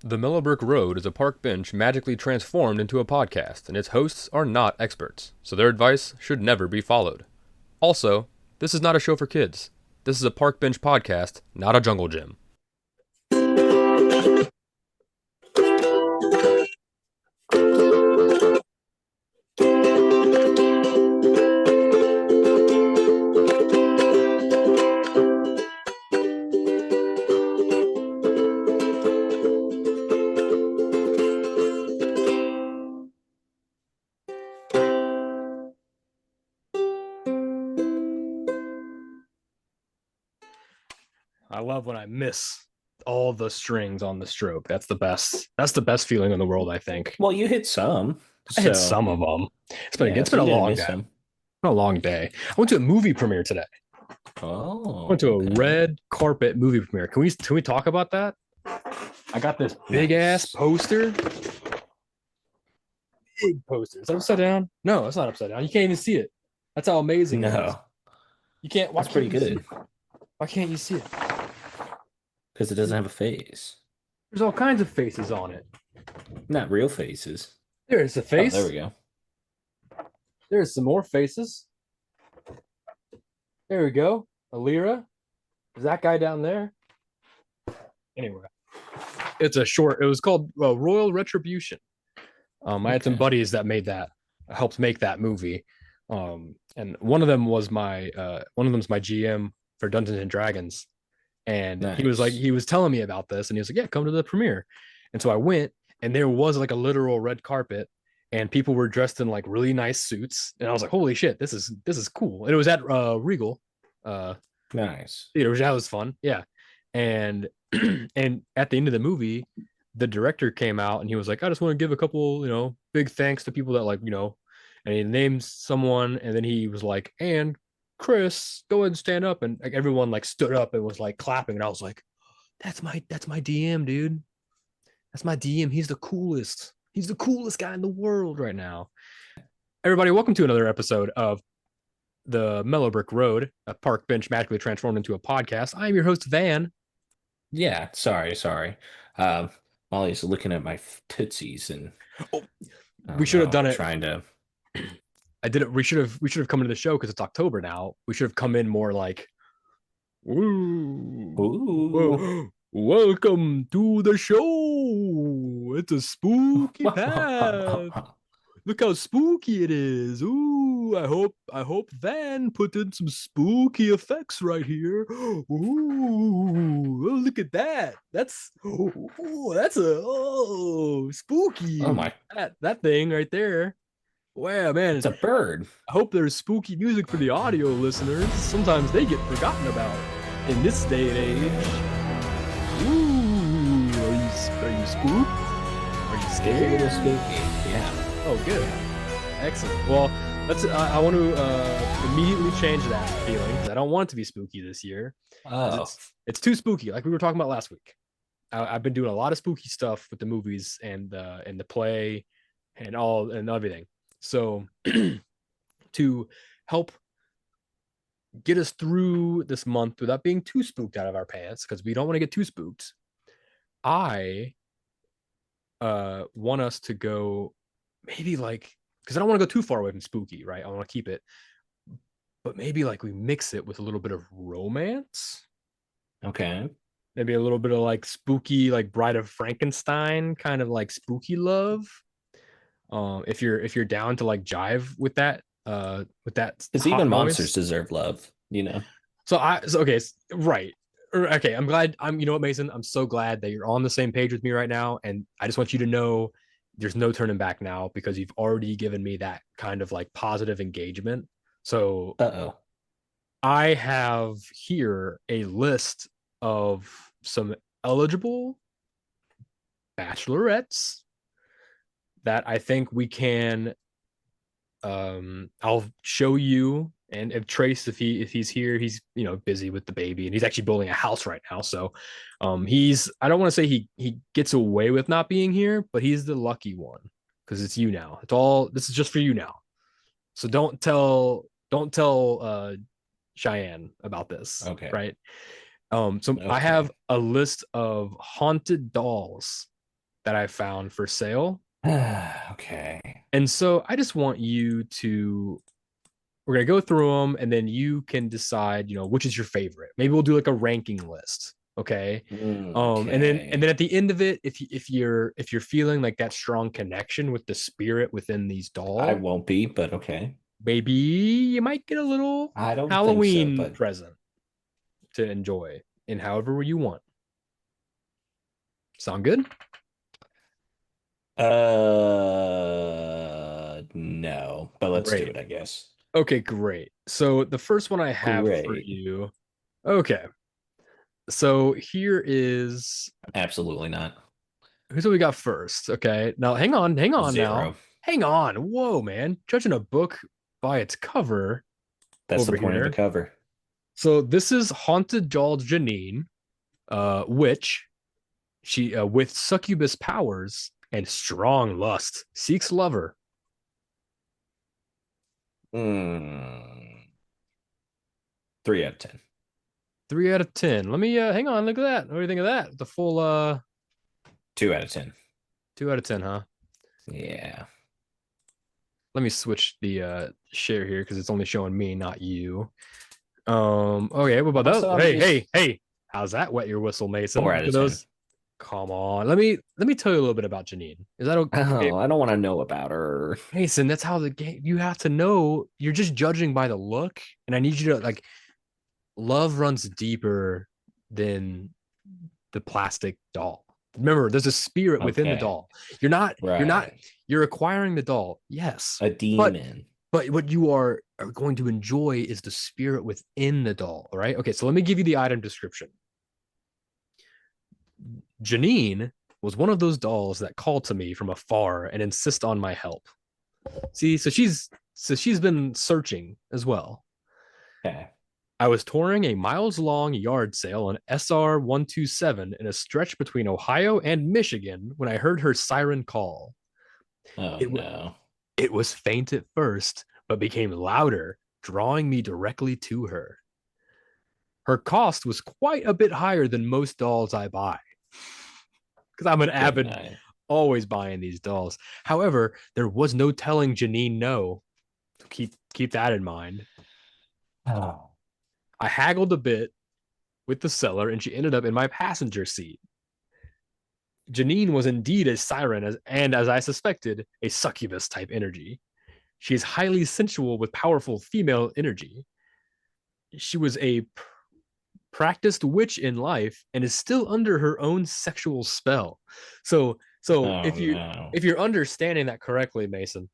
The Mellow Brick Road is a park bench magically transformed into a podcast, and its hosts are not experts, so their advice should never be followed. Also, this is not a show for kids. This is a park bench podcast, not a jungle gym. I love when I miss all the strings on the stroke. That's the best. That's the best feeling in the world, I think. Well, you hit some, I hit so some of them. It's been yeah, it's so been a you're gonna long miss day. some. A long day. I went to a movie premiere today. I went Oh, to a okay. red carpet movie premiere. Can we talk about that? I got this big ass Nice. poster. Big poster. Is that upside down? No, it's not upside down. You can't even see it. That's how amazing it is. No, You can't. Why that's can't pretty you see good it? Why can't you see it? because it doesn't have a face. There's all kinds of faces on it. Not real faces. There's a Oh, there we face. go. There's some more faces. There we go. Alira. Is that guy down there? Anyway, it's a short. It was called Royal Retribution. I had some Okay. buddies that made that, helped make that movie. And one of them was one of them's my GM for Dungeons and Dragons. And Nice. he was telling me about this, and he was like, "Yeah, come to the premiere." And so I went, and there was like a literal red carpet, and people were dressed in like really nice suits, and I was like, "Holy shit, this is cool!" And it was at Regal, uh, Nice. theater. That was fun, yeah. And and at the end of the movie, the director came out, and he was like, "I just want to give a couple, big thanks to people that and he named someone, and then he was like, "And Chris, go ahead and stand up," and like everyone like stood up and was like clapping, and I was like, "That's my DM, dude. That's my DM. He's the coolest. He's the coolest guy in the world right now." Everybody, welcome to another episode of the Mellow Brick Road, a park bench magically transformed into a podcast. I'm your host, Van. Yeah. Sorry. Um, Molly's looking at my tootsies, and Oh, I we don't should have know, done it. trying to. I did it. We should have come into the show because it's October now. We should have come in more like, "Woo, Ooh. whoa, welcome to the show. It's a spooky path. Look how spooky it is. Ooh, I hope Van put in some spooky effects right here. Ooh, oh, look at that. That's a Oh spooky. my! That thing right there. Wow, It's man. a bird. I hope there's spooky music for the audio listeners. Sometimes they get forgotten about in this day and age. Ooh, are you spooked? Are you It's a little scared? spooky. Yeah. Oh, good. Excellent. Well, let's. I want to immediately change that feeling because I don't want it to be spooky this year because Oh. it's too spooky. Like we were talking about last week. I've been doing a lot of spooky stuff with the movies and the play and all and everything. So to help get us through this month without being too spooked out of our pants, because we don't want to get too spooked, I want us to go maybe like because I don't want to go too far away from spooky, right? I want to keep it, but maybe like we mix it with a little bit of romance, Okay. maybe a little bit of like spooky, like Bride of Frankenstein, kind of like spooky love. If you're down to like jive with that Because hot even monsters noise. deserve love, you know? Okay, right. Okay, I'm glad. You know what, Mason? I'm so glad that you're on the same page with me right now, and I just want you to know there's no turning back now because you've already given me that kind of like positive engagement. So Uh-oh. I have here a list of some eligible bachelorettes that I think we can I'll show you. And if Trace, if he's here, he's busy with the baby, and he's actually building a house right now. So, he's I don't want to say he gets away with not being here, but he's the lucky one because it's you now. It's all this is just for you now. So don't tell Cheyenne about this, Okay. right? So I have Okay. a list of haunted dolls that I found for sale. Okay. And so I just want you to, we're going to go through them and then you can decide, which is your favorite. Maybe we'll do like a ranking list. Okay. And then Okay. at the end of it, if you're feeling like that strong connection with the spirit within these I dolls, won't be, but okay. maybe you might get a little I don't think so, Halloween but present to enjoy in however you want. Sound good? no, but let's do Great. it, I guess. Okay, great. So the first one I have for Great. you. Okay. So here is Absolutely not. who's what we got first. Okay. Now hang on now. Zero. Hang on. Whoa, man. Judging a book by its cover That's the over point of the here. cover. So this is Haunted Doll Janine, witch. She with succubus powers and strong lust seeks lover. Mm, 3 out of 10. 3 out of 10. Let me hang on, look at that. What do you think of that? The full 2 out of 10. 2 out of 10, huh? Yeah. Let me switch the share here because it's only showing me, not you. Okay, what about Also, that? I'm Hey, just hey, hey. How's that wet your whistle, Mason? four out Look of at ten. those. Come on. Let me tell you a little bit about Janine. Is that okay? Oh, I don't want to know about her. Mason, that's how the game you have to know. You're just judging by the look, and I need you to like love runs deeper than the plastic doll. Remember, there's a spirit within the Okay. doll. You're not Right. you're acquiring the doll, yes. A But demon. but what you are going to enjoy is the spirit within the doll, all right? Okay, so let me give you the item description. Janine was one of those dolls that call to me from afar and insist on my help. See, so she's been searching as well. Okay. I was touring a miles long yard sale on SR 127 in a stretch between Ohio and Michigan when I heard her siren call. Oh It, no. it was faint at first, but became louder, drawing me directly to her. Her cost was quite a bit higher than most dolls I buy because I'm an Good avid, night. always buying these dolls. However, there was no telling Janine no. So keep that in mind. Oh. I haggled a bit with the seller, and she ended up in my passenger seat. Janine was indeed a siren, and as I suspected, a succubus type energy. She is highly sensual with powerful female energy. She was a practiced witch in life and is still under her own sexual spell. So Oh no. if you're understanding that correctly, Mason,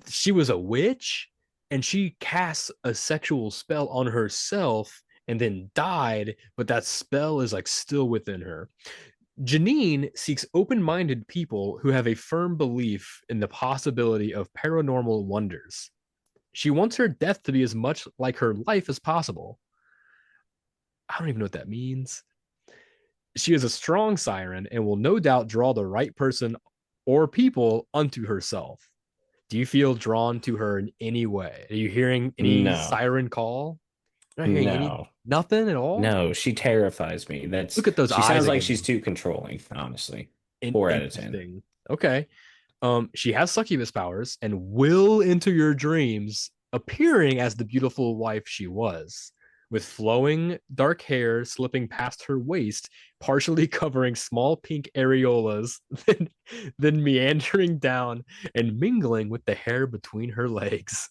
she was a witch and she casts a sexual spell on herself and then died, but that spell is like still within her. Janine seeks open minded people who have a firm belief in the possibility of paranormal wonders. She wants her death to be as much like her life as possible. I don't even know what that means. She is a strong siren and will no doubt draw the right person or people unto herself. Do you feel drawn to her in any way? Are you hearing any No. siren call? You're not hearing any No. nothing at all? No. She terrifies me. That's Look at those she eyes sounds like she's again. too controlling, honestly. 4 out of 10. Interesting. Okay. She has succubus powers and will enter your dreams, appearing as the beautiful wife she was, with flowing dark hair slipping past her waist, partially covering small pink areolas, then meandering down and mingling with the hair between her legs.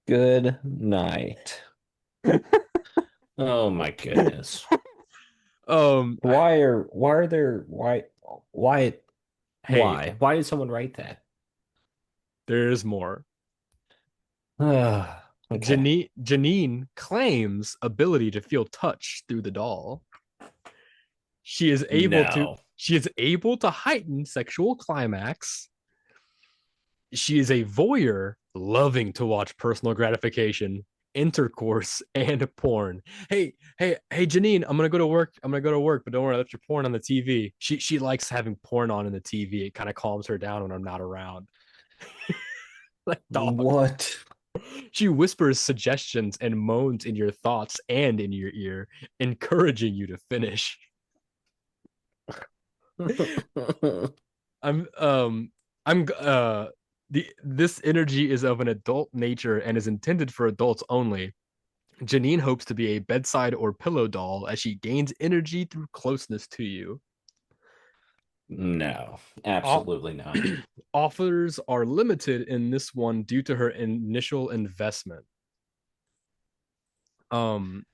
Good night. Oh my goodness. Um, Why hey, why did someone write that? there's more. Okay. Janine claims ability to feel touch through the doll. No. She is able to heighten sexual climax. She is a voyeur loving to watch personal gratification, intercourse, and porn. Hey, Janine, I'm gonna go to work. I'm gonna go to work, but don't worry, I left your porn on the TV. She likes having porn on in the TV. It kind of calms her down when I'm not around. Like dog. What? She whispers suggestions and moans in your thoughts and in your ear, encouraging you to finish. I'm I'm the this energy is of an adult nature and is intended for adults only. Janine hopes to be a bedside or pillow doll as she gains energy through closeness to you. No, O- absolutely not. Offers are limited in this one due to her initial investment. Um,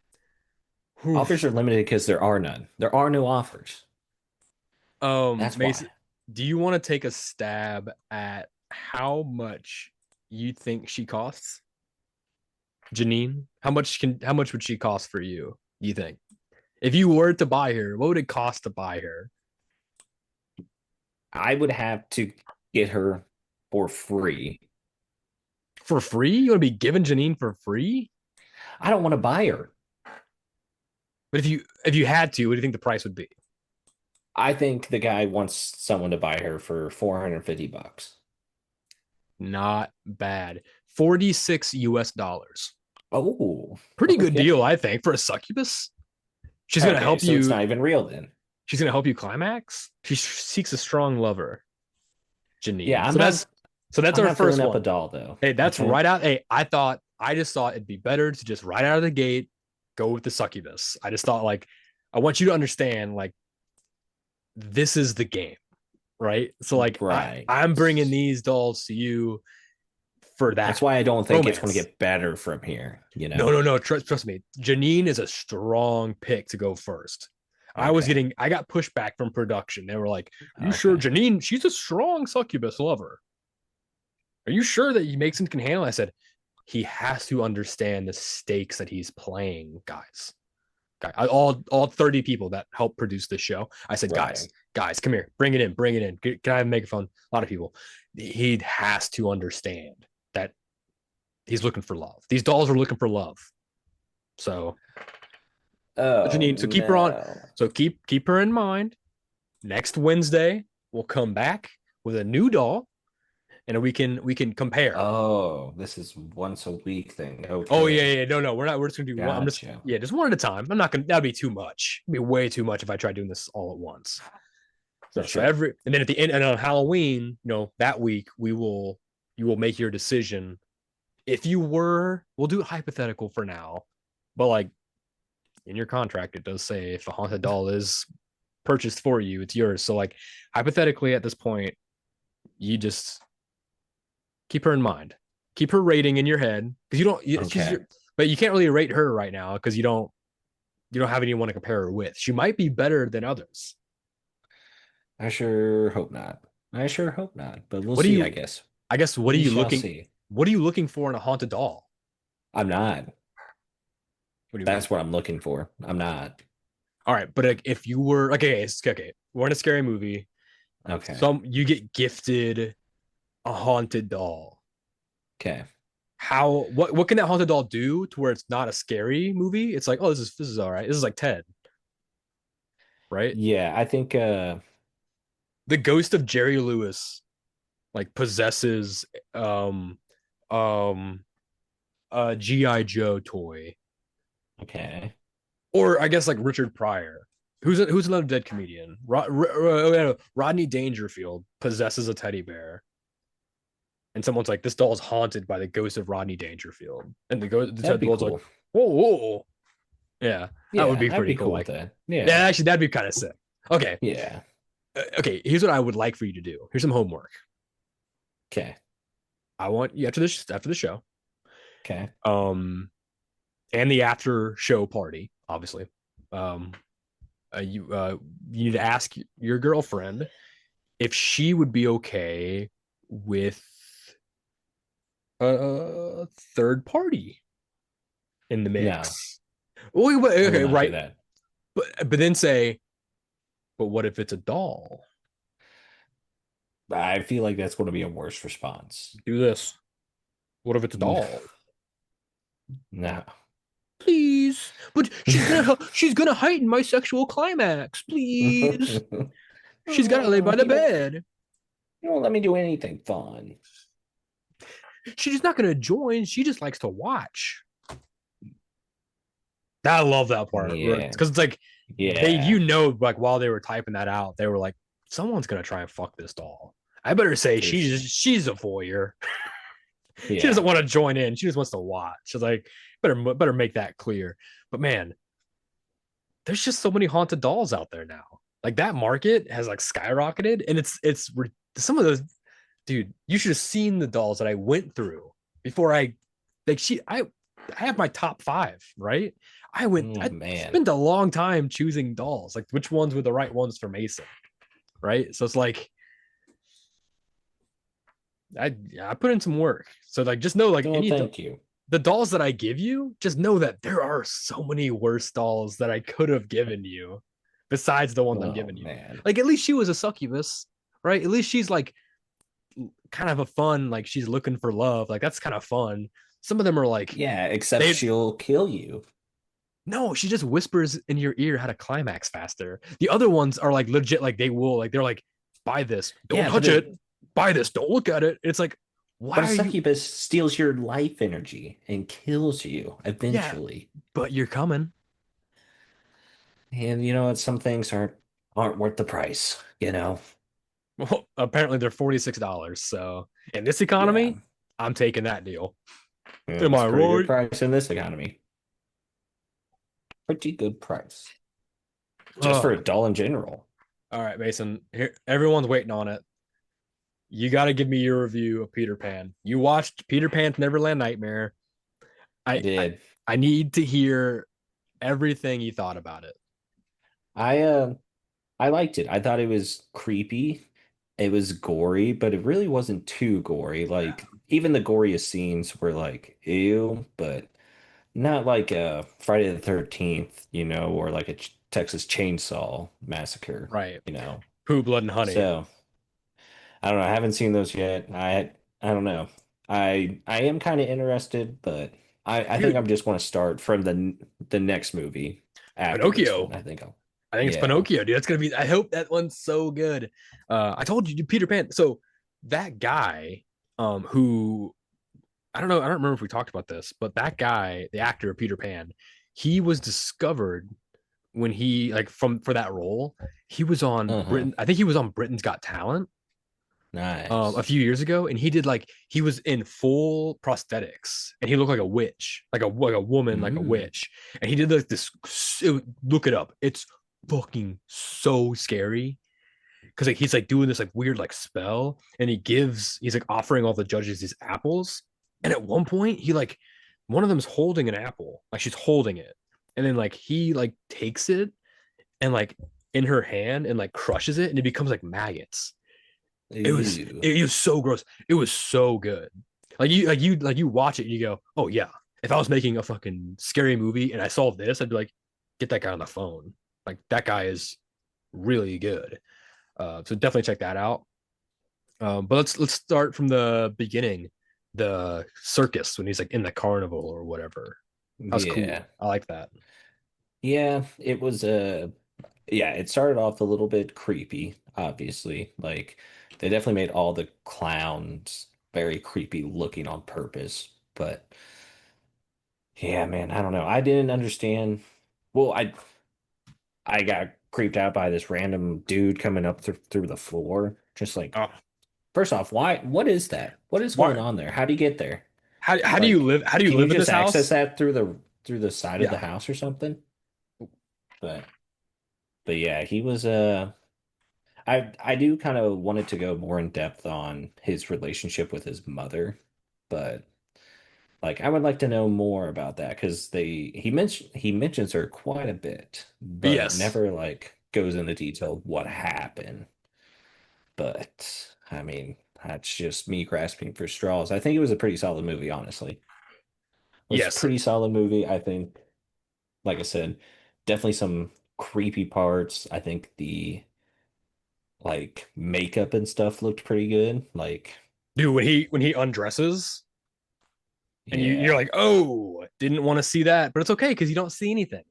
Offers oof. are limited because there are none. There are no offers. That's Mason, why. do you want to take a stab at how much you think she costs? Janine, how much would she cost for you? You think if you were to buy her, what would it cost to buy her I would have to get her for free. for free? You want to be giving Janine for free? I don't want to buy her. But if you had to, what do you think the price would be? I think the guy wants someone to buy her for 450 bucks. Not bad. 46 US dollars. Oh, Pretty good deal, okay. I think, for a succubus. She's gonna Okay, help so it's you. not even real then. She's gonna help you climax. She seeks a strong lover, Yeah, Janine. So that's I'm our not filling first up a one. doll though. Hey, that's Okay. right out. Hey, I just thought it'd be better to just right out of the gate go with the succubus. I just thought like I want you to understand like this is the game, right? So like Right. I'm bringing these dolls to you for That's that why I don't think it's going to romance. get better from here, you No, know? no, no. Trust me. Janine is a strong pick to go first. Okay. I got pushback from production. They were like, "Are you sure Okay. Janine? She's a strong succubus lover. Are you sure that Mason can handle it?" I said, he has to understand the stakes that he's playing, guys. All 30 people that helped produce this show. I said, Right. guys, come here, bring it in. Can I have a megaphone? A lot of people. He has to understand that he's looking for love. These dolls are looking for love. So Oh Janine, so keep her on. no. So keep her in mind. Next Wednesday, we'll come back with a new doll, and we can compare. Oh, this is once a week thing. Oh yeah, Okay. yeah. No, no, we're not. We're just gonna do one. I'm just Gotcha. yeah, just one at a time. I'm not gonna. That'd be too much. It'd be way too much if I tried doing this all at once. For So sure. every and then at the end and on Halloween, that week we will you will make your decision. If you were, we'll do it hypothetical for now, but like in your contract, it does say if a haunted doll is purchased for you, it's yours. So like hypothetically at this point, you just keep her in mind. Keep her rating in your head because you don't. She's Okay. your, but you can't really rate her right now because you don't have anyone to compare her with. She might be better than others. I sure hope not. I sure hope not, but we'll What do see, I you? guess. I guess We shall see. what are you looking for in a haunted doll? I'm not. What do you mean? That's what I'm looking for. I'm not. All right, but like, if you were okay, we're in a scary movie. Okay. Some you get gifted a haunted doll. Okay. How what can that haunted doll do to where it's not a scary movie? It's like, oh, this is all right. This is like Ted, right? Yeah, I think The ghost of Jerry Lewis like possesses um um a GI Joe toy, okay. or I guess like Richard Pryor, who's another dead comedian. Rodney Dangerfield possesses a teddy bear, and someone's like, "This doll is haunted by the ghost of Rodney Dangerfield," and That'd the be doll's like, cool. "Whoa, whoa, yeah, that would Yeah, be I'd pretty be cool." cool with Like, that. yeah, Yeah. actually, that'd be kind of sick. Okay, Yeah. okay. Here's what I would like for you to do. Here's some homework. Okay. I want you after the show, Okay. um, and the after show party, obviously. Um, you need to ask your girlfriend if she would be okay with a third party in the No, mix. Wait, wait, I will okay, not do right. that. But then say, but what if it's a doll? I feel like that's going to be a worse response. Do this. What if it's a doll? No. Please, but she's gonna heighten my sexual climax. Please, she's gotta lay by the You won't, bed. you won't let me do anything fun. She's not gonna join. She just likes to watch. I love that part Yeah. because it's like Yeah. like while they were typing that out, they were like someone's gonna try and fuck this doll. I better say There's she's a voyeur. She doesn't yeah. want to join in. She just wants to watch. She's like, better make that clear. But man, there's just so many haunted dolls out there now. Like that market has like skyrocketed, and it's some of those, dude. You should have seen the dolls that I went through before I like she I have my top five, right? Oh I man. spent a long time choosing dolls, like which ones were the right ones for Mason, right? So it's like I put in some work. So like just know like Oh, thank you. the dolls that I give you, just know that there are so many worse dolls that I could have given you besides the ones I'm Oh giving you. man. Like at least she was a succubus, right? At least she's like kind of a fun, like she's looking for love. Like that's kind of fun. Some of them are like Yeah, except they she'll kill you. no, she just whispers in your ear how to climax faster. The other ones are like legit, like they will, like they're like, buy this, don't Yeah, touch it, buy this, don't look at it. It's like, but why a are you? succubus steals your life energy and kills you Yeah, eventually. but you're coming. And you know what? Some things aren't worth the price, you know? Well, apparently they're $46. So in this Yeah. economy, I'm taking that deal. Yeah, Am it's I a pretty good right? price in this economy. Pretty good price. Just for Oh, a doll in general. all right, Mason. Here, everyone's waiting on it. You got to give me your review of Peter Pan. You watched Peter Pan's Neverland Nightmare. I I, I, did. I need to hear everything you thought about it. I uh I liked it. I thought it was creepy. It was gory, but it really wasn't too gory. Like even the goriest scenes were like ew, but not like a Friday the 13th, or like a Texas Chainsaw Massacre, Right. you know. Poo, blood, and honey. So I don't know. I haven't seen those yet. I don't know. I am kind of interested, but I think Dude, I'm just going to start from the next movie after this one. Pinocchio. I think I'll I think it's yeah. Pinocchio, dude. That's gonna be. I hope that one's so good. I told you, Peter Pan. So that guy, who I don't know, I don't remember if we talked about this, but that guy, the actor of Peter Pan, he was discovered when he like from for that role. He was on Uh-huh. Britain. I think he was on Britain's Got Talent a Nice. few years ago, and he did like he was in full prosthetics, and he looked like a witch, like a woman, like a Mm. witch, and he did like this. Look it up. It's fucking so scary because like he's like doing this like weird like spell, and he's like offering all the judges these apples, and at one point he like one of them's holding an apple, like she's holding it, and then like he like takes it and like in her hand and like crushes it, and it becomes like maggots. Ew. It was so gross. It was so good. You watch it and you go, oh yeah. If I was making a fucking scary movie and I saw this, I'd be like, get that guy on the phone. Like that guy is really good. So definitely check that out. But let's start from the beginning. The circus when he's like in the carnival or whatever. That was cool. Yeah. I like that. Yeah, it was yeah, it started off a little bit creepy, obviously. Like they definitely made all the clowns very creepy looking on purpose. But yeah, man, I don't know. I didn't understand. Well, I got creeped out by this random dude coming up through the floor. Just like, Oh, first off, what is that? What is going why? on there? How do you get there? How do you Like, live? How do you can you live in this just access house? that through the side of the Yeah. house or something? But but yeah, he was I do kind of wanted to go more in depth on his relationship with his mother, but like I would like to know more about that because he mentions her quite a bit, but Yes. never like goes into detail of what happened. But I mean, that's just me grasping for straws. I think it was a pretty solid movie, honestly. It was a Yes. pretty solid movie. I think, like I said, definitely some creepy parts. I think the like makeup and stuff looked pretty good. Like, Dude, when he undresses and you're yeah, like, oh, didn't want to see that, but it's okay because you don't see anything.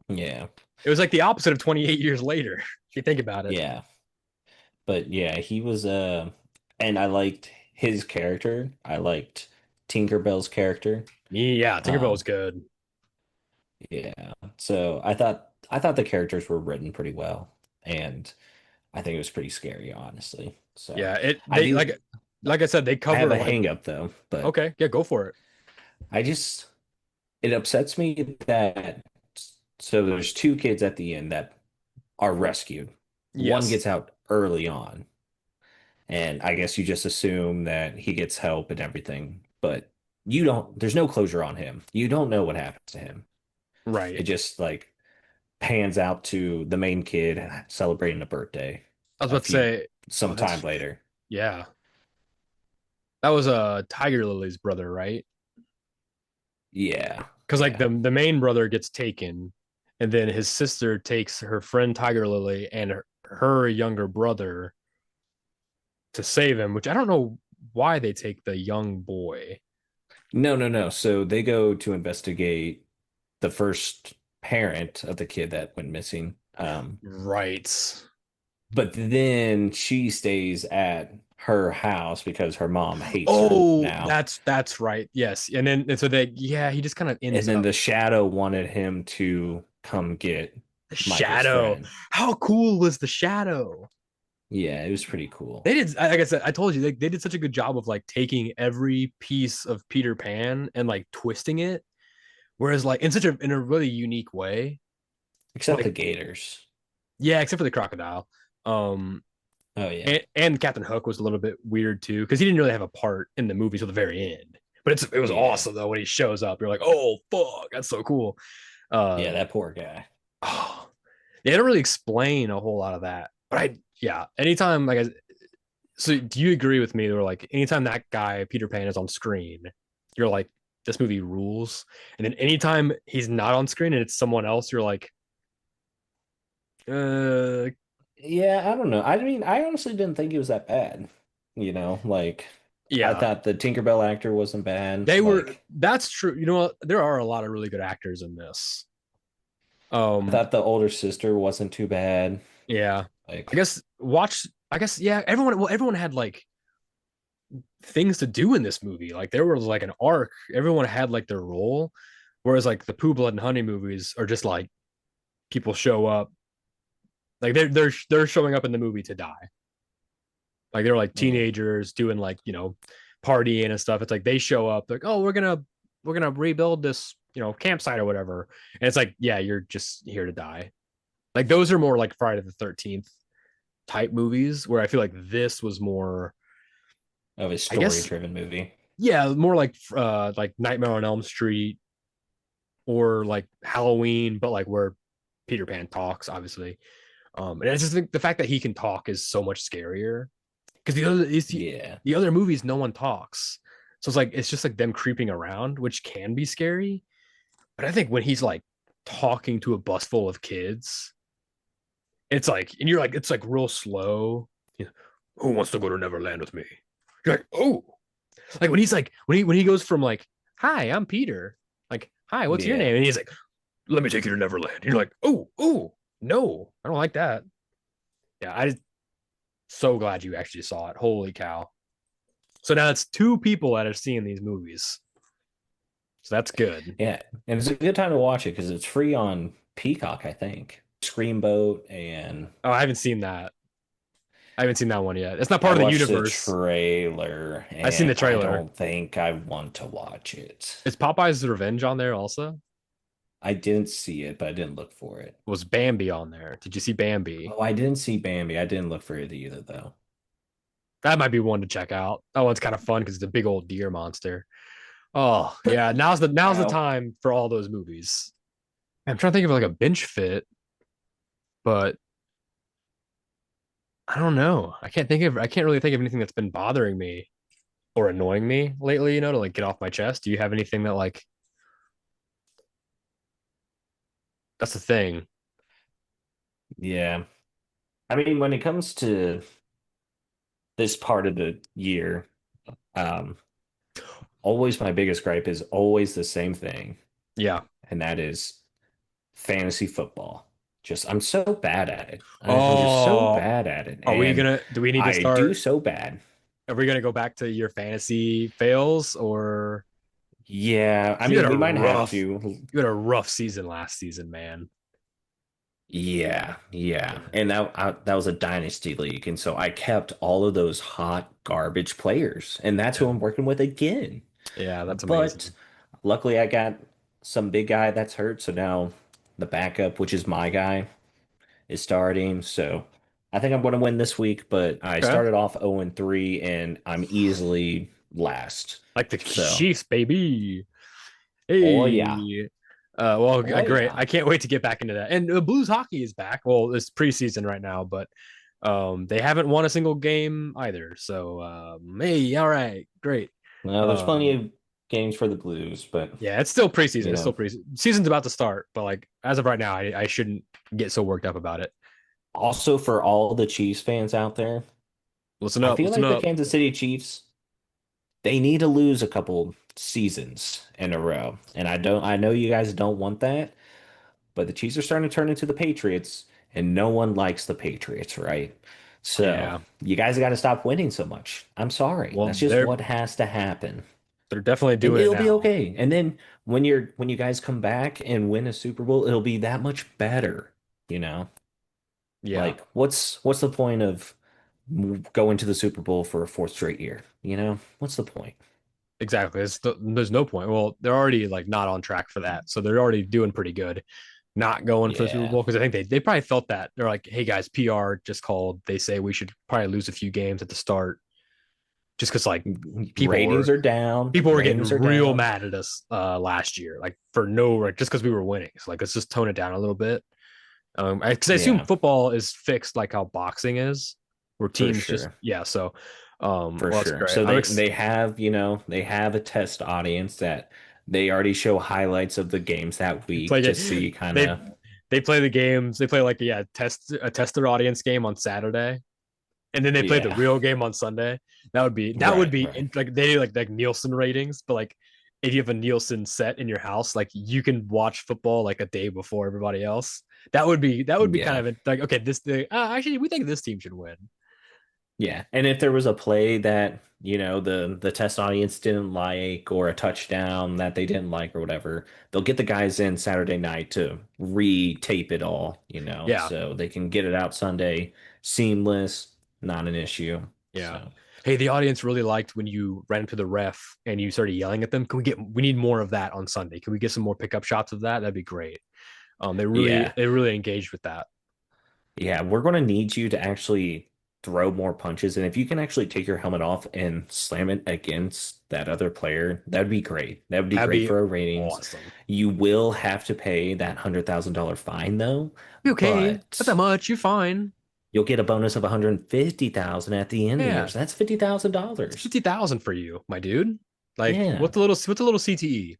yeah, It was like the opposite of 28 years later, if you think about it. yeah. But yeah, he was and I liked his character. I liked Tinkerbell's character. Yeah, Tinkerbell was Um, good. yeah. So I thought the characters were written pretty well. And I think it was pretty scary, honestly. So Yeah, it I they do. like I said, they I have cover a like hang up though, but okay, yeah, go for it. I just it upsets me that so there's two kids at the end that are rescued. One Yes. gets out early on, and I guess you just assume that he gets help and everything, but you don't, there's no closure on him. You don't know what happens to him. It Right. just like pans out to the main kid celebrating a birthday I was a about to few say, oh, some time that's later. yeah. That was Tiger Lily's brother, right? Yeah, Because like yeah. the main brother gets taken, and then his sister takes her friend Tiger Lily and her younger brother to save him, which I don't know why they take the young boy. No, no, no. So they go to investigate the first parent of the kid that went missing. Right. But then she stays at her house because her mom hates her Oh, now. that's right. Yes. And so they yeah, he just kind of And ends then up the shadow wanted him to come get the Michael's shadow. friend. How cool was the shadow? Yeah, it was pretty cool. They did like I said, I told you they did such a good job of like taking every piece of Peter Pan and like twisting it. Whereas like in a really unique way. Except the Like gators. yeah, except for the crocodile. Um Oh yeah. and Captain Hook was a little bit weird too, because he didn't really have a part in the movie till the very end. But it was Yeah. awesome though when he shows up. You're like, oh fuck, that's so cool. Yeah, Uh that poor guy. oh, they don't really explain a whole lot of that. But I yeah, anytime like so do you agree with me? Or like anytime that guy Peter Pan is on screen, you're like, this movie rules. And then anytime he's not on screen and it's someone else, you're like, uh, Yeah, I don't know. I mean, I honestly didn't think it was that bad. Like I yeah, thought the Tinkerbell actor wasn't bad. they were. Like That's true. You know what? There are a lot of really good actors in this. I Um, thought the older sister wasn't too bad. yeah, I Like guess watch. I guess yeah. Everyone, well, everyone had like things to do in this movie. Like there was like an arc. Everyone had like their role. Whereas like the Pooh Blood and Honey movies are just like people show up. Like they're showing up in the movie to die. Like they're like mm, teenagers doing like partying and stuff. It's like they show up like, oh, we're gonna rebuild this campsite or whatever, and it's like, yeah, you're just here to die. Like those are more like Friday the 13th type movies, where I feel like this was more, of a I guess, story-driven movie. yeah, more like Nightmare on Elm Street or like Halloween, but like where Peter Pan talks, obviously. And I just think the fact that he can talk is so much scarier because Yeah. the other movies no one talks, so it's just like them creeping around, which can be scary. But I think when he's like talking to a bus full of kids, it's like, and you're like, it's like real slow. You know, who wants to go to Neverland with me? You're like, oh, like when he's like when he goes from like, hi, I'm Peter, like, hi, what's your Yeah. name? And he's like, let me take you to Neverland. And you're like, oh, no, I don't like that. Yeah, I so glad you actually saw it. Holy cow. So now it's two people that are seeing these movies. So that's good. Yeah. And it's a good time to watch it because it's free on Peacock, I think. Screamboat and Oh, I haven't seen that. I haven't seen that one yet. It's not I part of the watched the universe. trailer I've seen the and I trailer. don't think I want to watch it. Is Popeye's Revenge on there also? I didn't see it, but I didn't look for it. Was Bambi on there? Did you see Bambi? Oh, I didn't see Bambi. I didn't look for it either, though. That might be one to check out. That one's kind of fun because it's a big old deer monster. Oh yeah, now's the Ow. time for all those movies. I'm trying to think of like a bench fit, but I don't know. I can't really think of anything that's been bothering me or annoying me lately, to like get off my chest. Do you have anything that like that's the thing? Yeah. I mean, when it comes to this part of the year, um, always my biggest gripe is always the same thing, Yeah. and that is fantasy football. Just I'm so bad at it. I'm just so Oh, bad at it, are we and gonna do we need to I do start? so bad. Are we gonna go back to your fantasy fails or Yeah, I you had mean, a we might have rough to. you had a rough season last season, man. Yeah, yeah. Yeah. And that was a dynasty league. And so I kept all of those hot garbage players. And that's who Yeah. I'm working with again. Yeah, that's But amazing. luckily I got some big guy that's hurt. So now the backup, which is my guy, is starting. So I think I'm going to win this week, but I Okay. started off 0-3 and I'm easily last. Like the So, Chiefs, baby. oh yeah. Hey. Well, Oh great. yeah. I can't wait to get back into that. And Blues hockey is back. Well, it's preseason right now, but they haven't won a single game either. So, hey, all right, great. Well, there's plenty Um, of games for the Blues, but yeah, it's still preseason. you It's still know, preseason. Season's about to start, but like as of right now, I shouldn't get so worked up about it. also for all the Chiefs fans out there, Listen I up, feel listen like the up. Kansas City Chiefs, they need to lose a couple seasons in a row. And I know you guys don't want that, but the Chiefs are starting to turn into the Patriots, and no one likes the Patriots, right? So Yeah. you guys got to stop winning so much. I'm sorry. Well, That's just what has to happen. they're definitely And doing it it'll be now. okay. And then when you guys come back and win a Super Bowl, it'll be that much better, you know? Yeah. Like what's the point of going to the Super Bowl for a fourth straight year? You know? What's the point? Exactly. There's no point. Well, they're already like not on track for that, so they're already doing pretty good. Not going for the Super Yeah. Bowl because I think they probably felt that they're like, hey guys, PR just called. They say we should probably lose a few games at the start, just because like people Ratings were are down. people were getting Ratings are real down. mad at us last year, like for no like just because we were winning. So like let's just tone it down a little bit. Because I assume Yeah, football is fixed like how boxing is, where for teams just sure. yeah. So, For well, that's sure. great. So they have, they have a test audience that they already show highlights of the games that It's week like to see kind they of they play the games. They play like yeah, test their audience game on Saturday, and then they play the yeah. real game on Sunday. That would Right, be right. like they do like Nielsen ratings, but like if you have a Nielsen set in your house, like you can watch football like a day before everybody else. That would be Yeah. kind of like okay, this thing actually we think this team should win. Yeah. And if there was a play that, the test audience didn't like or a touchdown that they didn't like or whatever, they'll get the guys in Saturday night to re-tape it all, Yeah, so they can get it out Sunday seamless, not an issue. yeah. So, Hey, the audience really liked when you ran to the ref and you started yelling at them. We need more of that on Sunday. Can we get some more pickup shots of that? That'd be great. yeah. They really engaged with that. Yeah, we're going to need you to actually throw more punches. And if you can actually take your helmet off and slam it against that other player, that'd be great. That would be That'd great be for our ratings. awesome. You will have to pay that $100,000 fine though, Be okay. Not that but much. You're fine. you'll get a bonus of 150,000 at the end of the year. Yeah, So that's it's $50,000. 50,000 for you, my dude. Like, Yeah. what's a little CTE?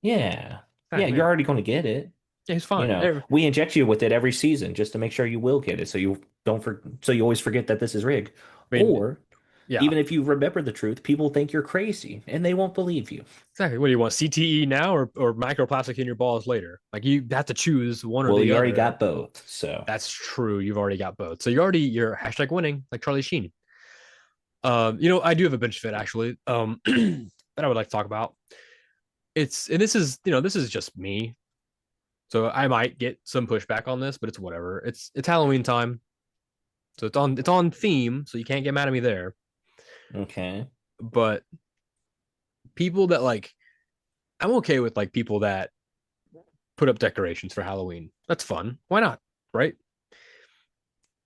Yeah. Yeah, Exactly. you're Yeah, already going to get it. yeah, he's fine. We inject you with it every season just to make sure you will get it. So you always forget that this is rigged. I mean, Or yeah, even if you remember the truth, people think you're crazy and they won't believe you. exactly. What do you want? CTE now or microplastic in your balls later? Like you have to choose one or Well, the you already other. got both. So, That's true. You've already got both. So you're hashtag winning, like Charlie Sheen. I do have a bench fit actually. That I would like to talk about. And this is, this is just me. So I might get some pushback on this, but it's whatever. It's Halloween time. So it's on theme, so you can't get mad at me there. okay. But people that like I'm okay with like people that put up decorations for Halloween. That's fun. Why not? Right?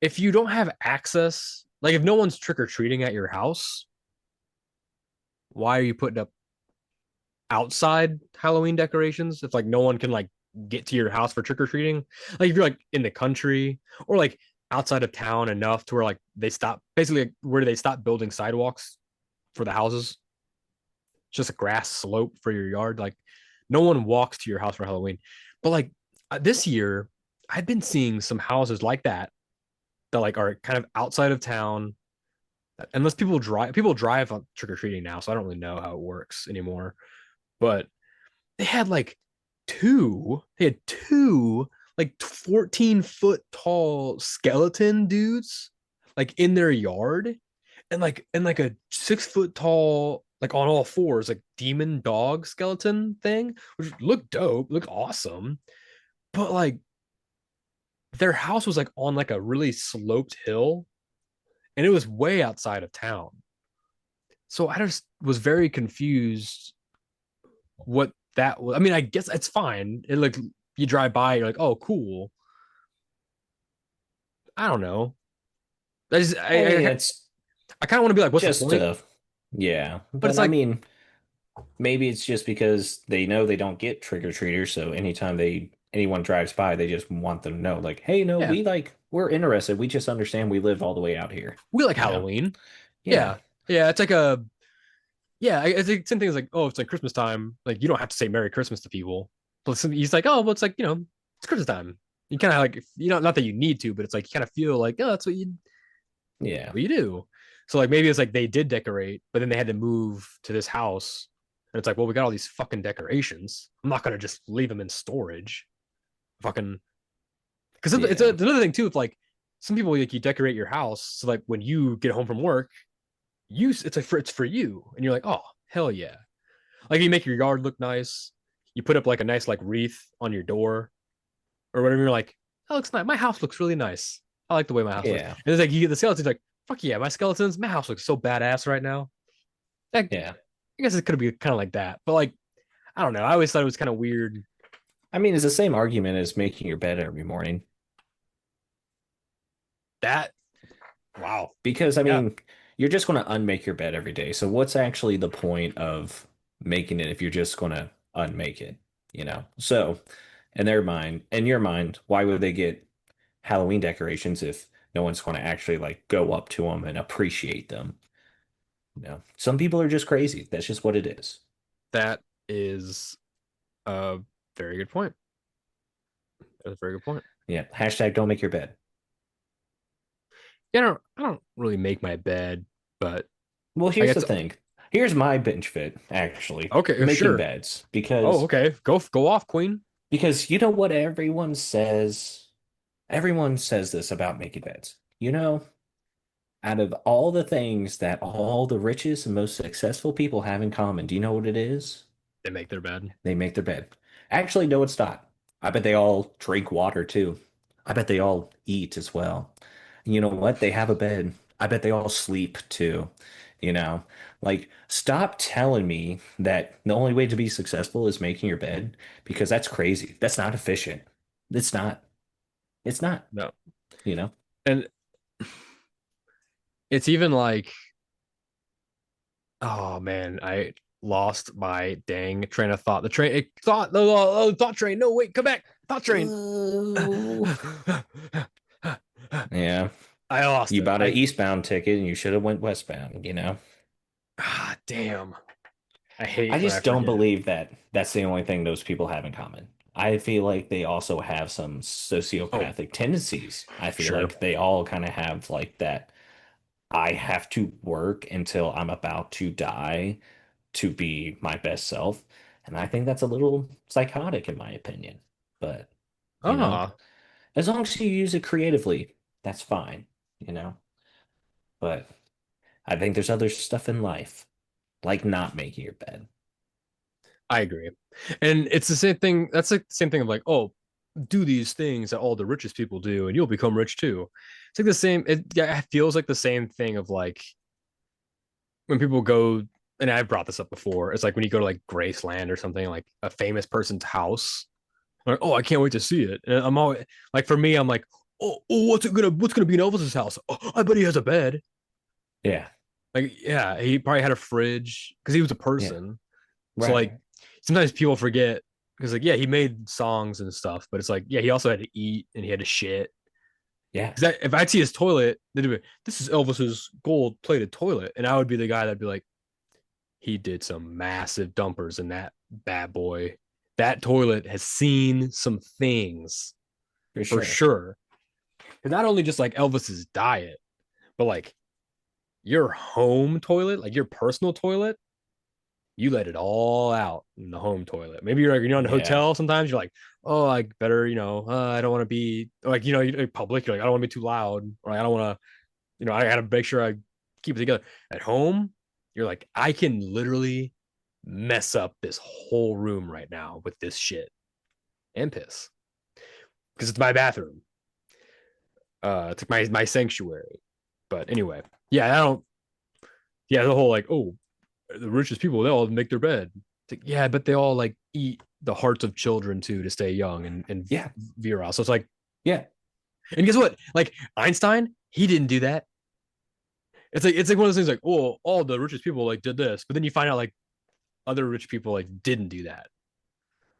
If you don't have access, like if no one's trick or treating at your house, why are you putting up outside Halloween decorations if like no one can like get to your house for trick or treating? Like if you're like in the country or like outside of town enough to where like they stop basically like, where they stop building sidewalks for the houses, just a grass slope for your yard. Like no one walks to your house for Halloween. But like this year, I've been seeing some houses like that like are kind of outside of town. Unless people drive on trick or treating now, so I don't really know how it works anymore. But they had like they had two like 14-foot tall skeleton dudes like in their yard and like a 6 foot tall like on all fours like demon dog skeleton thing which looked dope, looked awesome, but like their house was like on like a really sloped hill, and it was way outside of town. So I just was very confused what that was. I mean, I guess it's fine. It like you drive by, you're like, oh, cool. I don't know. I just I mean, I, it's I kind of want to be like, what's the just point? yeah, But but it's I like, mean, maybe it's just because they know they don't get trick-or-treaters, so anytime anyone drives by, they just want them to know, like, hey, no, yeah, we're interested. We just understand we live all the way out here, we like you know? Halloween. Yeah, Yeah, yeah. It's like a yeah. It's like same thing as like, oh, it's like Christmas time. Like you don't have to say Merry Christmas to people. But he's like, oh, well, it's like it's Christmas time. You kind of like not that you need to, but it's like you kind of feel like, oh, that's yeah, what you do. So like maybe it's like they did decorate, but then they had to move to this house, and it's like, well, we got all these fucking decorations. I'm not gonna just leave them in storage. Fucking because yeah, it's another thing too. It's like some people like you decorate your house so like when you get home from work, it's like it's for you, and you're like, oh hell yeah. Like you make your yard look nice. You put up like a nice like wreath on your door or whatever. You're like, that looks nice. My house looks really nice. I like the way my house looks. yeah, And it's like you get the skeletons like, fuck yeah, my house looks so badass right now. Like, yeah. I guess it could be kind of like that, but like I don't know. I always thought it was kind of weird I mean, it's the same argument as making your bed every morning. that. Wow. Because I Yeah, mean, you're just going to unmake your bed every day. So what's actually the point of making it if you're just going to unmake it, you know? So in your mind, why would they get Halloween decorations if no one's going to actually like go up to them and appreciate them? You know, some people are just crazy. That's just what it is. that is a very good point. That's a very good point. Yeah. Hashtag don't make your bed. Yeah, I don't really make my bed, but Well, I here's the guess thing. Here's my bench fit, actually, okay, making sure. beds, Oh, okay. Go off, Queen. because you know what everyone says? Everyone says this about making beds. You know, out of all the things that all the richest and most successful people have in common, do you know what it is? They make their bed. They make their bed. Actually, no, it's not. I bet they all drink water too. I bet they all eat as well. And you know what? They have a bed. I bet they all sleep too. You know, like stop telling me that the only way to be successful is making your bed because that's crazy. That's not efficient. It's not. It's not, No. you know? And it's even like, oh man, I lost my dang train of thought. The train, it thought, the thought train. No, wait, come back, thought train. Ooh. Yeah. I lost You it. bought an eastbound ticket and you should have went westbound, you know? Damn. I I hate when I just don't forget. believe that that's the only thing those people have in common. I feel like they also have some Oh, sociopathic tendencies. I feel sure. like they all kind of have like that I have to work until I'm about to die to be my best self. And I think that's a little psychotic in my opinion. But, you know, Ah, as long as you use it creatively, that's fine, you know? But I think there's other stuff in life, like not making your bed. I agree. And it's the same thing. That's like the same thing of like, oh, do these things that all the richest people do, and you'll become rich too. It's like the same. It feels like the same thing of like when people go, and I've brought this up before. It's like when you go to like Graceland or something, like a famous person's house. Like, oh, I can't wait to see it. And I'm always like, for me, I'm like, oh, what's gonna be in Elvis's house? Oh, I bet he has a bed. Yeah. Like, yeah, he probably had a fridge because he was a Yeah. person. So Right. like sometimes people forget because like yeah, he made songs and stuff, but it's like yeah, he also had to eat and he had to shit. Yeah. Because if I'd see his toilet, they'd be this is Elvis's gold plated toilet, and I would be the guy that'd be like, he did some massive dumpers in that bad boy. That toilet has seen some things For for sure. sure. And not only just like Elvis's diet, but like your home toilet, like your personal toilet, you let it all out in the home toilet. Maybe you're in a Yeah. hotel. Sometimes you're like, oh, I better, I don't want to be like, you're public. You're like, I don't want to be too loud, or like, I don't want to, I got to make sure I keep it together. At home, you're like, I can literally mess up this whole room right now with this shit and piss because it's my bathroom. It's like my sanctuary. But anyway, yeah, I don't. Yeah, the whole like, oh, the richest people they all make their bed. It's like, yeah, but they all like eat the hearts of children too to stay young and Yeah, virile. So it's like, yeah, and guess what? Like Einstein, he didn't do that. It's like one of those things like, oh, all the richest people like did this, but then you find out like other rich people like didn't do that.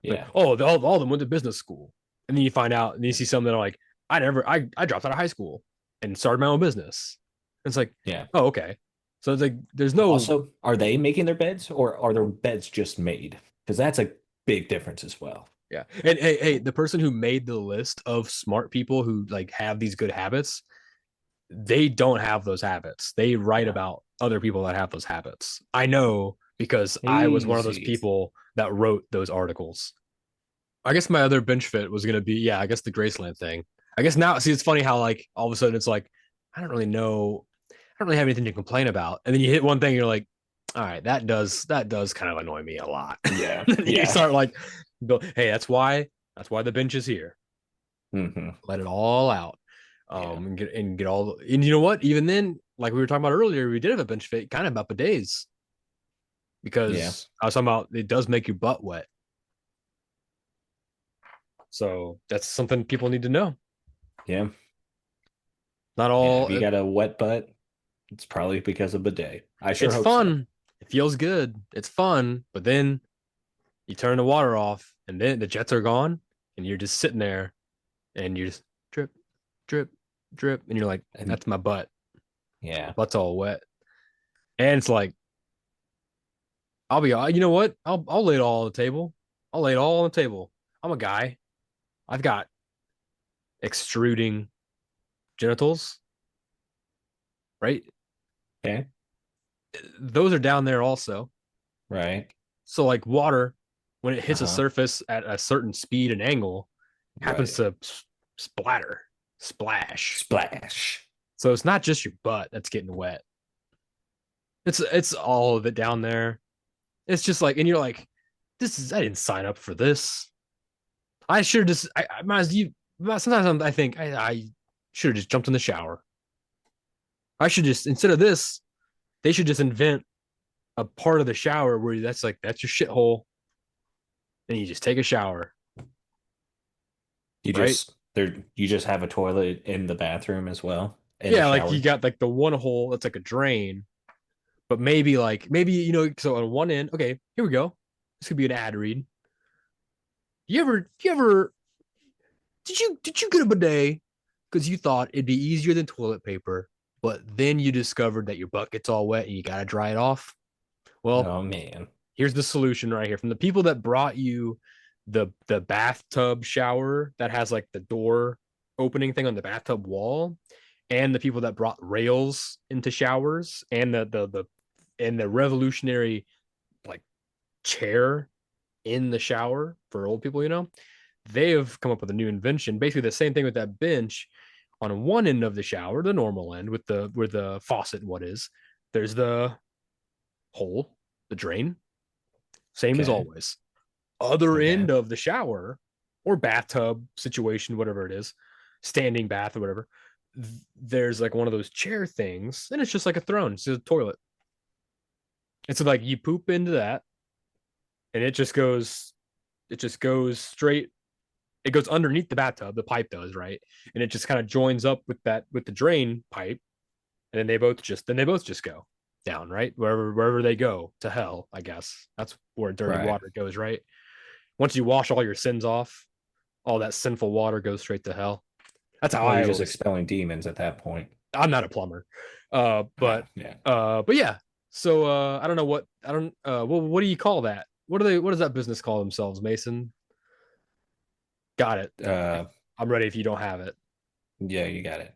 Like, yeah, oh, all of them went to business school, and then you find out, and you see some that are like, I dropped out of high school and started my own business. And it's like, yeah. oh, okay. So it's like, there's no, Also, are they making their beds or are their beds just made? Because that's a big difference as well. yeah. And hey, the person who made the list of smart people who like have these good habits, they don't have those habits. They write Yeah. about other people that have those habits. I know because I was one of those Easy. people that wrote those articles. I guess my other bench fit was gonna be, yeah, I guess the Graceland thing. I guess now, see, it's funny how like all of a sudden it's like I don't really know, I don't really have anything to complain about, and then you hit one thing, you're like, all right, that does kind of annoy me a lot. Yeah, And you yeah. start like, hey, that's why the bench is here. Hmm. Let it all out, Yeah, and get all. And you know what? Even then, like we were talking about earlier, we did have a bench fit kind of about bidets yeah, because I was talking about it does make your butt wet. So that's something people need to know. yeah, Not yeah. If all. you got a wet butt, it's probably because of bidet. I sure It's hope so. fun. It feels good. It's fun. But then you turn the water off and then the jets are gone and you're just sitting there and you're just drip, drip, drip. And you're like, And that's my butt. My yeah, butt's all wet. And it's like, you know what? I'll lay it all on the table. I'll lay it all on the table. I'm a guy. I've got extruding genitals, right? okay, Those are down there also. right, So like water, when it hits a uh-huh, surface at a certain speed and angle, happens right. to splatter, splash. Splash. So it's not just your butt that's getting wet. It's all of it down there. It's just like, and you're like, I didn't sign up for this. I should just I might as you. Sometimes I think I should have just jumped in the shower. I should just, instead of this, they should just invent a part of the shower where that's your shithole, and you just take a shower, right? You just have a toilet in the bathroom as well, in the Yeah, like you shower. got like the one hole that's like a drain, but maybe so on one end, okay, here we go. This could be an ad read. You ever did you get a bidet because you thought it'd be easier than toilet paper, but then you discovered that your butt gets all wet and you gotta dry it off? Well, Oh man. here's the solution right here from the people that brought you the bathtub shower that has like the door opening thing on the bathtub wall, and the people that brought rails into showers, and the revolutionary like chair in the shower for old people, they have come up with a new invention, basically the same thing with that bench. On one end of the shower, the normal end with the where the faucet what is, there's the hole, the drain, same as Okay. always. Other Okay. end of the shower or bathtub situation, whatever it is, standing bath or whatever, there's like one of those chair things, and it's just like a throne, it's just a toilet. And so like you poop into that, and it just goes straight. It goes underneath the bathtub, the pipe does, right? And it just kind of joins up with the drain pipe, and then they both just go down, right? Wherever they go to hell, I guess. That's where dirty Right. water goes, right? Once you wash all your sins off, all that sinful water goes straight to hell. That's how Well, I you're just always. expelling demons at that point. I'm not a plumber, uh, Oh, but yeah. but yeah. So I don't know what I don't. Well, what do you call that? What do they? What does that business call themselves, Mason? Got it. Uh, I'm ready if you don't have it. yeah, you got it.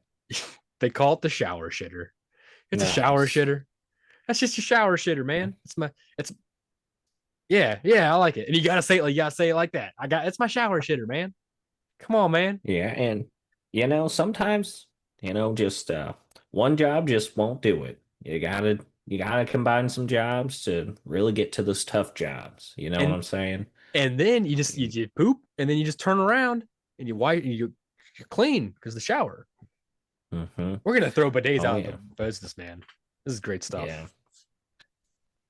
They call it the shower shitter. It's a shower Nice. shitter. That's just your shower shitter, man. It's yeah, yeah, I like it. And you gotta say it like that. It's my shower shitter, man. Come on, man. Yeah, and sometimes, just one job just won't do it. You gotta combine some jobs to really get to those tough jobs. You know what And I'm saying? and then you just you, Mm, you poop, and then you just turn around and you wipe and you're clean because the shower. Hmm. We're gonna throw bidets Oh out of the yeah. business, man. This is great Yeah. stuff.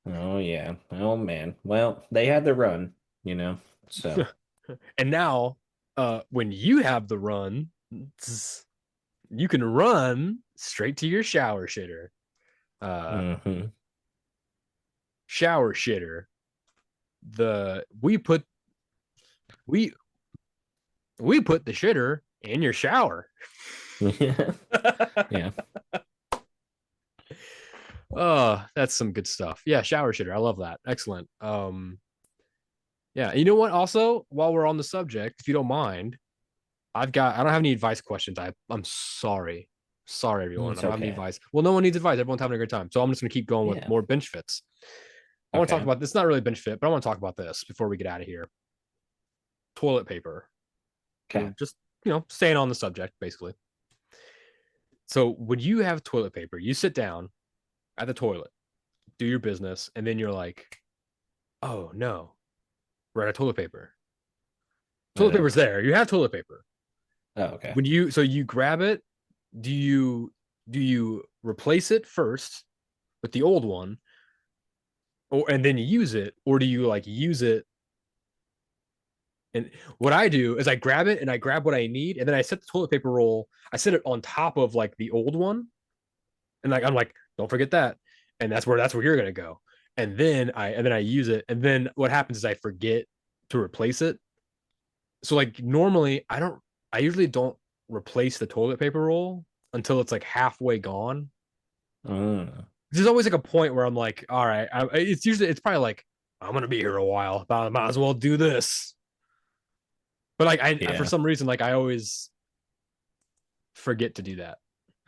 Oh yeah. Oh man. Well, they had the run, you know. So. And now, when you have the run, you can run straight to your shower shitter. Uh, Hmm. shower shitter. The we we put the shitter in your shower. Yeah. Yeah. Oh, that's some good stuff. Yeah, shower shitter. I love that. Excellent. Yeah. You know what? Also, while we're on the subject, if you don't mind, I don't have any advice questions. I'm sorry. Sorry, everyone. I It's don't have any okay. advice. Well, no one needs advice. Everyone's having a great time. So I'm just gonna keep going with Yeah. more bench fits. I want to talk Okay. about this. Not really bench fit, but I want to talk about this before we get out of here. Toilet paper. We're Okay. just, staying on the subject, basically. So when you have toilet paper, you sit down at the toilet, do your business, and then you're like, oh no, we're out of toilet paper. Toilet Uh, paper's there. You have toilet paper. oh, okay. So you grab it, do you replace it first with the old one, or and then you use it, or do you like use it? And what I do is I grab it and I grab what I need, and then I set the toilet paper roll. I set it on top of like the old one, and like I'm like, don't forget that, and that's where you're gonna go. And then I use it, and then what happens is I forget to replace it. So like normally I usually don't replace the toilet paper roll until it's like halfway gone. Uh, There's always like a point where I'm like, all right, it's probably like I'm gonna be here a while. Might as well do this. But like for yeah. some reason like I always forget to do that.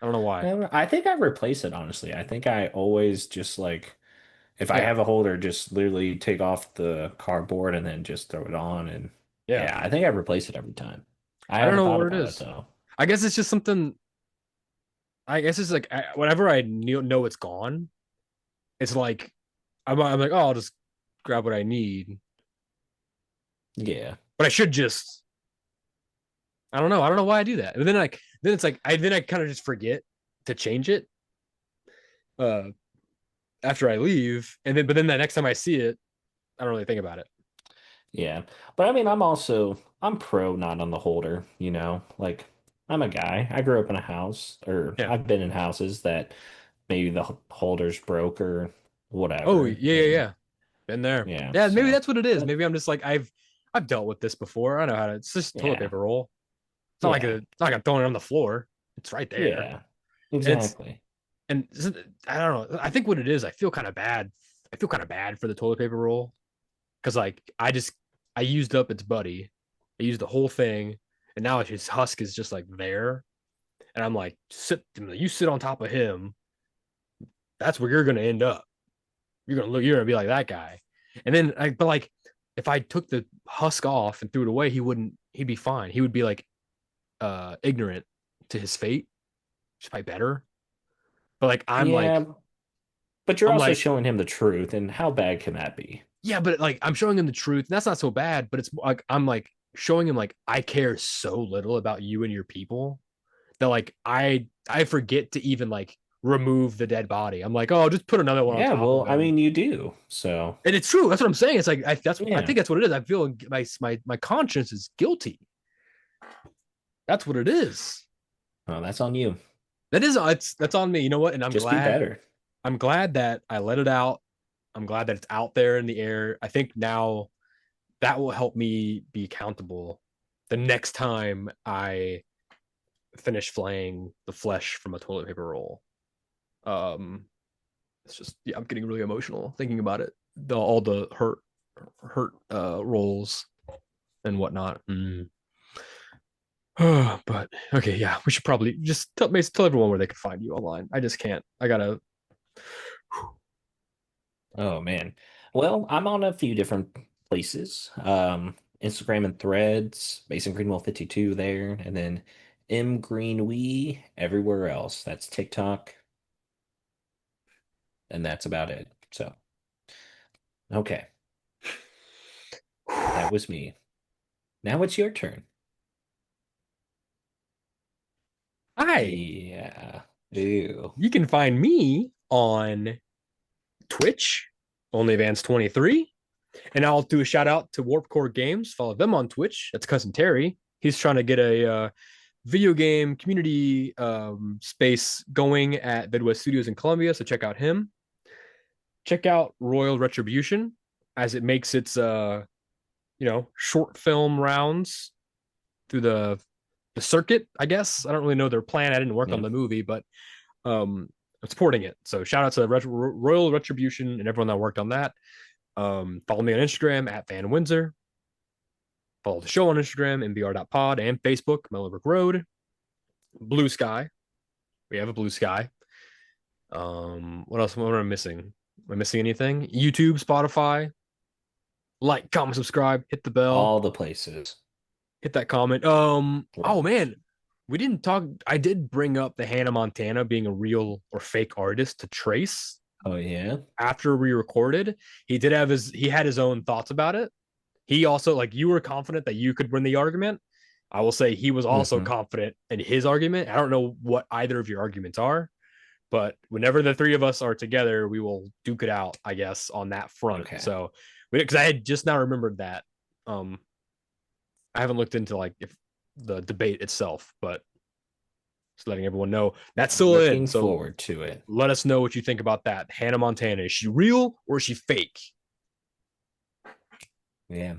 I don't know why. I think I replace it honestly. I think I always just like if I Yeah, have a holder, just literally take off the cardboard and then just throw it on. And yeah. yeah, I think I replace it every time. I I don't haven't know thought what it about it is. though. I guess it's just something. I guess it's like whenever I know it's gone, it's like I'm like, oh, I'll just grab what I need. Yeah. But I should just. I don't know. I don't know why I do that. And then it's like I kind of just forget to change it uh after I leave, and then but then the next time I see it, I don't really think about it. Yeah. But I mean, I'm pro not on the holder, you know? Like I'm a guy. I grew up in a house or Yeah. I've been in houses that maybe the holder's broke or Oh whatever. yeah, yeah, And yeah. Been there. yeah, Yeah, maybe so that's what it is. but Maybe I'm just like I've dealt with this before. I know how to. It's just toilet yeah. paper roll. Yeah. It's not like I'm throwing it on the floor. It's right there, Yeah. and it's Exactly. and I don't know. I think what it is, I feel kind of bad. I feel kind of bad for the toilet paper roll because like I used up its buddy. I used the whole thing, and now his husk is just like there, and I'm like, you sit on top of him. That's where you're gonna end up. You're gonna be like that guy, and then but like if I took the husk off and threw it away, he'd be fine. He would be like ignorant to his fate, which is probably better. But like Yeah, but you're I'm also like showing him the truth, and how bad can that be? yeah, but like I'm showing him the truth. And that's not so bad, but it's like I'm like showing him like I care so little about you and your people that like I forget to even like remove the dead body. I'm like, oh, just put another one on Yeah, top well, of I him. mean, you do. So, And it's true. That's what I'm saying. It's like I yeah. think that's what it is. I feel my conscience is guilty. That's what it is. Well, that's on you. That is it's that's on me. You know what? And Just be better. I'm glad that I let it out. I'm glad that it's out there in the air. I think now that will help me be accountable the next time I finish flaying the flesh from a toilet paper roll. Um, it's just yeah, I'm getting really emotional thinking about it. All the hurt rolls and whatnot. Mm. But okay, yeah, we should probably just tell everyone where they can find you online. I just can't. I gotta. Oh man. Well, I'm on a few different places. Instagram and Threads, Mason Greenwell 52 there, and then M Greenwee everywhere else. That's TikTok, and that's about it. So, okay, that was me. Now it's your turn. Hi. Yeah. Ew. You can find me on Twitch, OnlyVans23. And I'll do a shout out to Warp Core Games. Follow them on Twitch. That's cousin Terry. He's trying to get a video game community space going at Midwest Studios in Columbia. So check out him. Check out Royal Retribution as it makes its short film rounds through the circuit. I guess I don't really know their plan. I didn't work on Yeah. the movie, but I'm supporting it. So shout out to Royal Retribution and everyone that worked on that. Follow me on Instagram at Van Windsor. Follow the show on Instagram, mbr.pod, and Facebook, Mellow Brick Road. Blue Sky. We have a Blue Sky. What else? What am I missing? Am I missing anything? YouTube, Spotify. Like, comment, subscribe, hit the bell, All the places. hit that comment. Oh Right. man, we didn't talk. I did bring up the Hannah Montana being a real or fake artist to trace Oh yeah. after we recorded. He had his own thoughts about it. He also, like, you were confident that you could win the argument. I will say he was also Hmm. confident in his argument. I don't know what either of your arguments are, but whenever the three of us are together, we will duke it out, I guess, on that front. Okay. So, because I had just now remembered that. Um, I haven't looked into like if the debate itself, but just letting everyone know that's still in. Looking So forward to it. let us know what you think about that. Hannah Montana, is she real or is she fake? Yeah.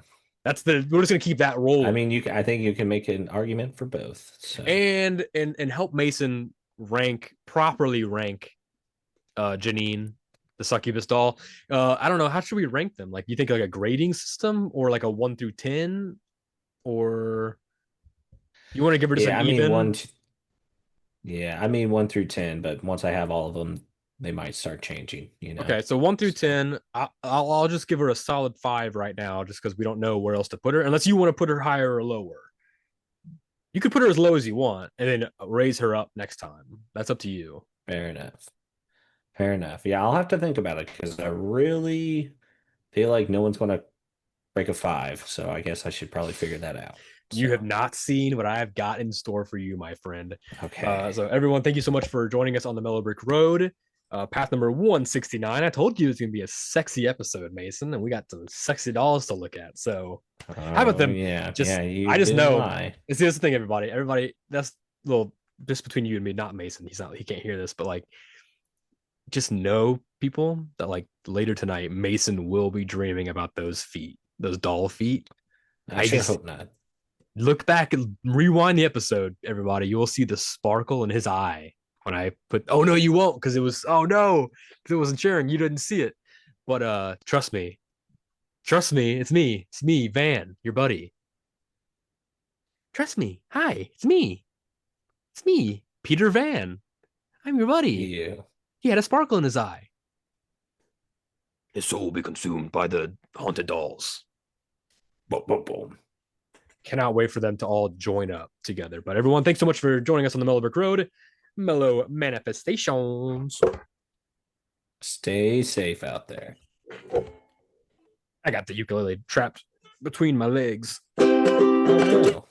We're just gonna keep that I rolling mean, I think you can make an argument for both. So and help Mason properly rank Janine, the succubus doll. I don't know, how should we rank them? Like, you think like a grading system or like a 1 through 10, or you want to give her just an yeah, I mean even? yeah, I mean 1 through 10, but once I have all of them, they might start changing, you know. Okay, so one through So 10, I'll just give her a solid 5 right now, just because we don't know where else to put her, unless you want to put her higher or lower. You could put her as low as you want, and then raise her up next time. That's up to you. fair enough. Fair enough. Yeah, I'll have to think about it because I really feel like no one's going to break a five. So I guess I should probably figure that out. You have So, not seen what I have got in store for you, my friend. okay. So everyone, thank you so much for joining us on the Mellow Brick Road. Path number 169. I told you it's gonna be a sexy episode, Mason, and we got some sexy dolls to look at. So how about Oh, them? yeah. Just Yeah, you I just didn't know lie. it's the thing, everybody. Everybody, that's a little just between you and me, not Mason. He can't hear this, but like, just know, people, that like later tonight, Mason will be dreaming about those feet, those doll feet. I I sure just hope not. look back and rewind the episode, everybody. You will see the sparkle in his eye when I put. Oh no, you won't, because it was. Oh no, because it wasn't sharing. You didn't see it, but trust me. It's me, Van, your buddy. Trust me. Hi, it's me, Peter Van. I'm your buddy. You. He had a sparkle in his eye. His soul will be consumed by the haunted dolls. Boom, boom, boom. Cannot wait for them to all join up together. But everyone, thanks so much for joining us on the Mellow Brick Road. Mellow Manifestations. Stay safe out there. I got the ukulele trapped between my legs. Oh no.